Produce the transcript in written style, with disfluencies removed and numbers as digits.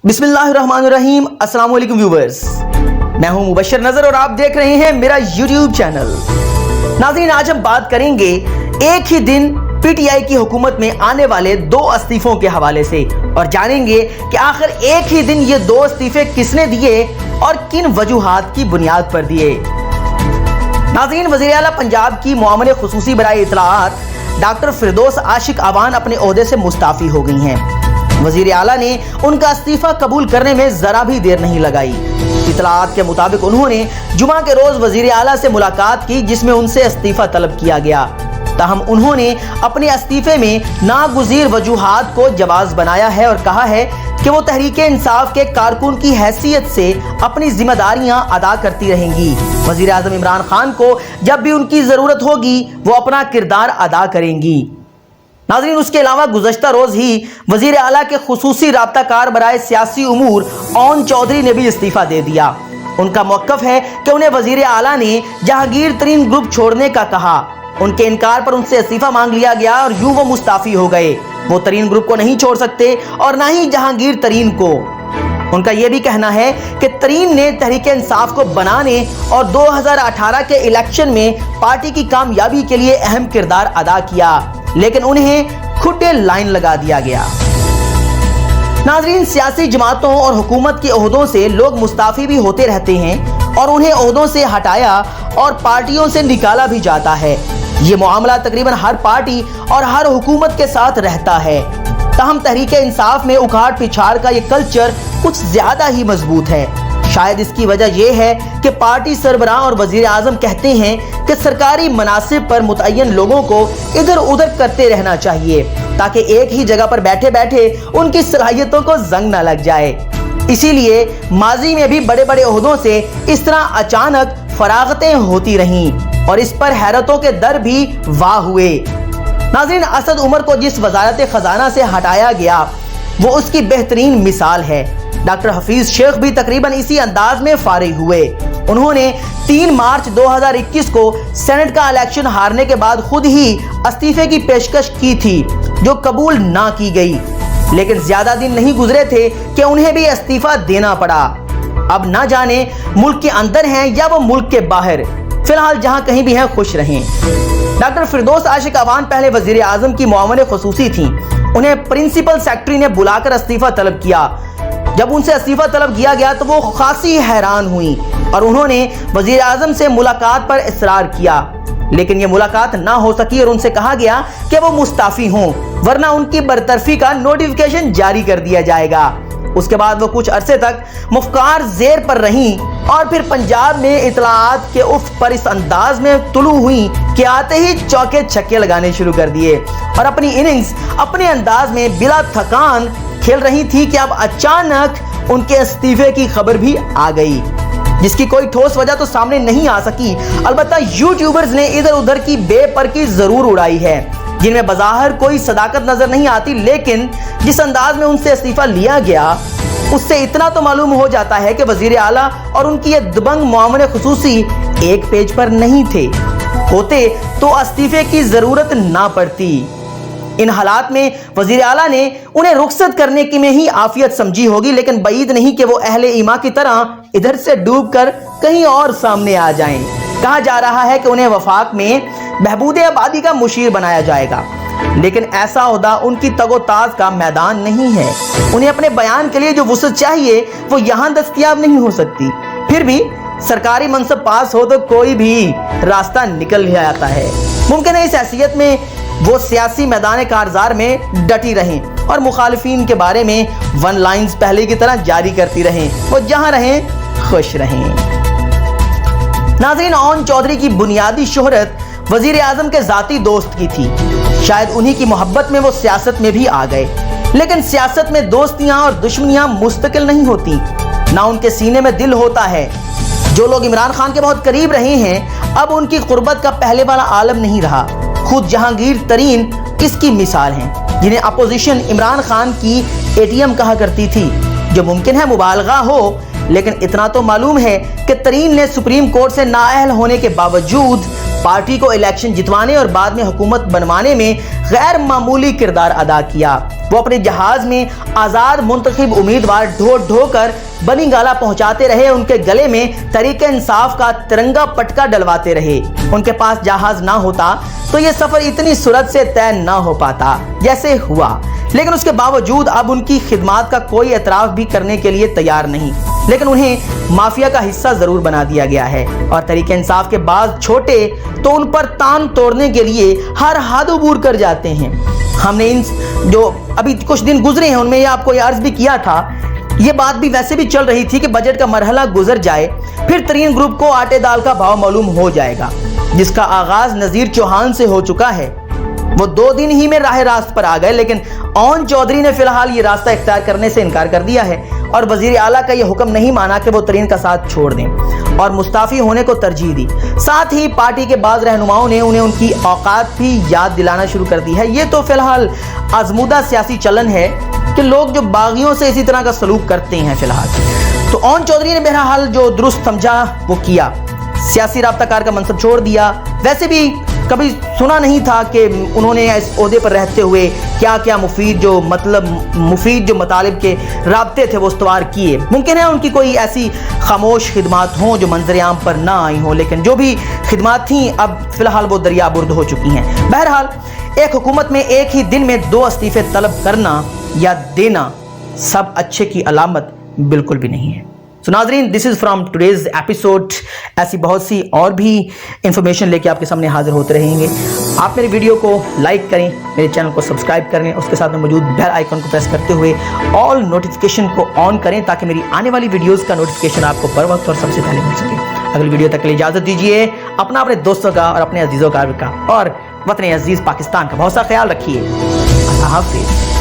बिस्मिल्लाहिर्रहमानिर्रहीम। अस्सलाम वालेकुम व्यूवर्स, मैं हूं मुबशर नजर और आप देख रहे हैं मेरा यूट्यूब चैनल। नाज़रीन, आज हम बात करेंगे एक ही दिन पीटीआई की हुकूमत में आने वाले 2 इस्तीफों के हवाले से और जानेंगे कि आखिर एक ही दिन ये 2 इस्तीफे किसने दिए और किन वजूहात की बुनियाद पर दिए। नाज़रीन, वज़ीर आला पंजाब की मुआमले खुसूसी बराए इत्तलाआत डॉक्टर फिरदौस आशिक अवान अपने ओहदे से मुस्ताफी हो गई हैं। वज़ीर आला ने उनका इस्तीफा कबूल करने में जरा भी देर नहीं लगाई। इत्तलाआत के मुताबिक उन्होंने जुमा के रोज वज़ीर आला से मुलाकात की, जिसमें उनसे इस्तीफा तलब किया गया। ताहम उन्होंने अपने इस्तीफे में नागुज़ीर वजूहात को जवाज़ बनाया है और कहा है कि वो तहरीक इंसाफ के कारकुन की हैसियत से अपनी जिम्मेदारियां अदा करती रहेंगी। वज़ीर आज़म इमरान खान को जब भी उनकी ज़रूरत होगी वो अपना किरदार अदा करेंगी। नाज़रीन, उसके अलावा गुज़श्ता रोज़ ही वज़ीर आला के खुसूसी राब्ताकार बराए सियासी उमूर ओन चौधरी ने भी इस्तीफा दे दिया। उनका मौक़िफ़ है कि उन्हें वज़ीर आला ने जहांगीर तरीन ग्रुप छोड़ने का कहा। उनके इनकार पर उनसे इस्तीफा मांग लिया गया और यूं वो मुस्ताफ़ी हो गए। वो तरीन ग्रुप को नहीं छोड़ सकते और ना ही जहांगीर तरीन को। उनका यह भी कहना है कि तरीन ने तहरीक इंसाफ को बनाने और 2018 के इलेक्शन में पार्टी की कामयाबी के लिए अहम किरदार अदा किया, लेकिन उन्हें खुदे लाइन लगा दिया गया। नाज़रीन, सियासी जमातों और हुकूमत के ओहदों से लोग मुस्ताफ़ी भी होते रहते हैं और उन्हें ओहदों से हटाया और पार्टियों से निकाला भी जाता है। ये मामला तकरीबन हर पार्टी और हर हुकूमत के साथ रहता है। ताहम तहरीक इंसाफ में उखाड़ पिछाड़ का ये कल्चर कुछ ज्यादा ही मजबूत है। शायद इसकी वजह यह है कि पार्टी सरबराह और वजीर आजम कहते हैं कि सरकारी मनासिब पर मुतय्यन लोगों को इधर उधर करते रहना चाहिए ताकि एक ही जगह पर बैठे बैठे उनकी सलाहियतों को जंग न लग जाए। इसीलिए माजी में भी बड़े बड़े ओहदों से इस तरह अचानक फरागतें होती रहीं और इस पर हैरतों के दर भी वाह हुए। नाज़रीन, असद उमर को जिस वजारत खजाना से हटाया गया वो उसकी बेहतरीन मिसाल है। डॉक्टर हफीज शेख भी तकरीबन इसी अंदाज में फारिग हुए। उन्होंने 3 मार्च 2021 को सेनेट का इलेक्शन हारने के बाद खुद ही इस्तीफे की पेशकश की थी, जो कबूल ना की गई। लेकिन ज्यादा दिन नहीं गुजरे थे कि उन्हें भी इस्तीफा देना पड़ा। अब ना जाने मुल्क के अंदर हैं या वो मुल्क के बाहर, फिलहाल जहां कहीं भी हैं खुश रहें। डॉक्टर फिरदौस आशिक अवान पहले वजीर आजम की मुआमले खुसूसी थी। उन्हें प्रिंसिपल सेक्रेटरी ने बुलाकर इस्तीफा तलब किया। जब उनसे इस्तीफा तलब किया गया तो वो खासी हैरान हुई और उन्होंने वजीर आजम से मुलाकात पर इसरार किया, लेकिन ये मुलाकात ना हो सकी और उनसे कहा गया कि वो मुस्ताफी हों, वरना उनकी बरतरफी का नोटिफिकेशन जारी कर दिया जाएगा। उसके बाद वो कुछ अरसे तक मुफ्कार जेर पर रहीं और फिर पंजाब में इत्तलाआत के उफ़ पर इस अंदाज में तुलू हुई कि आते ही चौके छक्के लगाने शुरू कर दिए और अपनी इनिंग्स अपने अंदाज में बिला थकान खेल रही थी कि अब अचानक उनके इस्तीफे की खबर भी आ गई, जिसकी कोई ठोस वजह तो सामने नहीं आ सकी। अलबत्ता यूट्यूबर्स ने इधर उधर की बेपर की जरूर उड़ाई है, जिनमें बज़ाहिर कोई सदाकत नजर नहीं आती, लेकिन जिस अंदाज में उनसे इस्तीफा लिया गया उससे इतना तो मालूम हो जाता है कि वजीर आला और उनकी ये दबंग मुआमले खुसूसी एक पेज पर नहीं थे। होते तो इस्तीफे की जरूरत ना पड़ती। इन हालात में वजीर आला ने उन्हें रुखसत करने की में ही आफियत समझी होगी, लेकिन बईद नहीं कि वो अहले ईमा की तरह इधर से डूबकर कहीं और सामने आ जाएं। कहा जा रहा है कि उन्हें वफाक में बहबूद आबादी का मुशीर बनाया जाएगा, लेकिन ऐसा ओहदा उनकी तगोताज का मैदान नहीं है। उन्हें अपने बयान के लिए जो वुसअत चाहिए वो यहाँ दस्तयाब नहीं हो सकती। फिर भी सरकारी मनसब पास हो तो कोई भी रास्ता निकल ही आता है। मुमकिन है इस हैसियत में वो सियासी मैदान कारजार में डटी रहें और मुखालिफिन के बारे में वन लाइन्स पहले की तरह जारी करती रहें। वो जहां रहें खुश रहें। नाज़रीन, ओन चौधरी की बुनियादी शोहरत वजीर आजम के जाती दोस्त की थी। शायद उन्हीं की मोहब्बत में वो सियासत में भी आ गए, लेकिन सियासत में दोस्तियां और दुश्मनियां मुस्तकिल नहीं होती, ना उनके सीने में दिल होता है। जो लोग इमरान खान के बहुत करीब रहे हैं अब उनकी कुर्बत का पहले वाला आलम नहीं रहा। खुद जहांगीर तरीन इसकी मिसाल हैं, जिन्हें अपोजिशन इमरान खान की एटीएम कहा करती थी, जो मुमकिन है मुबालगा हो, लेकिन इतना तो मालूम है कि तरीन ने सुप्रीम कोर्ट से नाअहल होने के बावजूद पार्टी को इलेक्शन जितवाने और बाद में हुकूमत बनवाने में गैर मामूली किरदार अदा किया। वो अपने जहाज में आज़ाद मुंतखब उम्मीदवार ढो ढो कर बनी गाला पहुंचाते रहे, उनके गले में तहरीक इंसाफ का तिरंगा पटका डलवाते रहे। उनके पास जहाज ना होता तो ये सफर इतनी सुरत से तय ना हो पाता जैसे हुआ, लेकिन उसके बावजूद अब उनकी खिदमात का कोई एतराफ़ भी करने के लिए तैयार नहीं, लेकिन उन्हें माफिया का हिस्सा जरूर बना दिया गया है। और तहरीक इंसाफ के बाद छोटे तो उन पर तान तोड़ने के लिए हर हद अबूर कर जाते हैं। हमने इन जो अभी कुछ दिन गुजरे हैं उनमें आपको ये अर्ज भी किया था, ये बात भी वैसे भी चल रही थी कि बजट का मरहला गुजर जाए फिर तरीन ग्रुप को आटे दाल का भाव मालूम हो जाएगा, जिसका आगाज नजीर चौहान से हो चुका है। वो 2 दिन ही में राह रास्त पर आ गए, लेकिन ओन चौधरी ने फिलहाल ये रास्ता इख्तियार करने से इनकार कर दिया है और वजीर आला का ये हुक्म नहीं माना कि वो तरीन का साथ छोड़ दें और मुस्ताफी होने को तरजीह दी। साथ ही पार्टी के बाज़ रहनुमाओं ने उन्हें उनकी औकात भी याद दिलाना शुरू कर दी है। ये तो फिलहाल आजमूदा सियासी चलन है कि लोग जो बागियों से इसी तरह का सलूक करते हैं। फिलहाल तो ओन चौधरी ने बहरहाल जो दुरुस्त समझा वो किया, सियासी राब्ताकार का मनसब छोड़ दिया। वैसे भी कभी सुना नहीं था कि उन्होंने इस ओहदे पर रहते हुए क्या क्या मुफीद जो मतालिब के राब्ते थे वो इस्तवार किए। मुमकिन है उनकी कोई ऐसी खामोश खिदमात हों जो मंजर आम पर ना आई हों, लेकिन जो भी खिदमात थीं अब फिलहाल वो दरिया बुर्द हो चुकी हैं। बहरहाल एक हुकूमत में एक ही दिन में 2 इस्तीफे तलब करना या देना सब अच्छे की अलामत बिल्कुल भी नहीं है। तो नाज़रीन, this is from today's episode. ऐसी बहुत सी और भी इंफॉर्मेशन लेके आपके सामने हाजिर होते रहेंगे। आप मेरे वीडियो को लाइक करें, मेरे चैनल को सब्सक्राइब करें, उसके साथ में मौजूद बेल आइकन को प्रेस करते हुए ऑल नोटिफिकेशन को ऑन करें ताकि मेरी आने वाली वीडियोज़ का नोटिफिकेशन आपको बर वक्त और सबसे पहले मिल सके। अगली वीडियो तक के लिए इजाज़त दीजिए। अपना, अपने दोस्तों का और अपने अजीज़ों का और वतन अजीज़ पाकिस्तान का बहुत सा ख्याल रखिए। अल्लाह हाफ़िज़।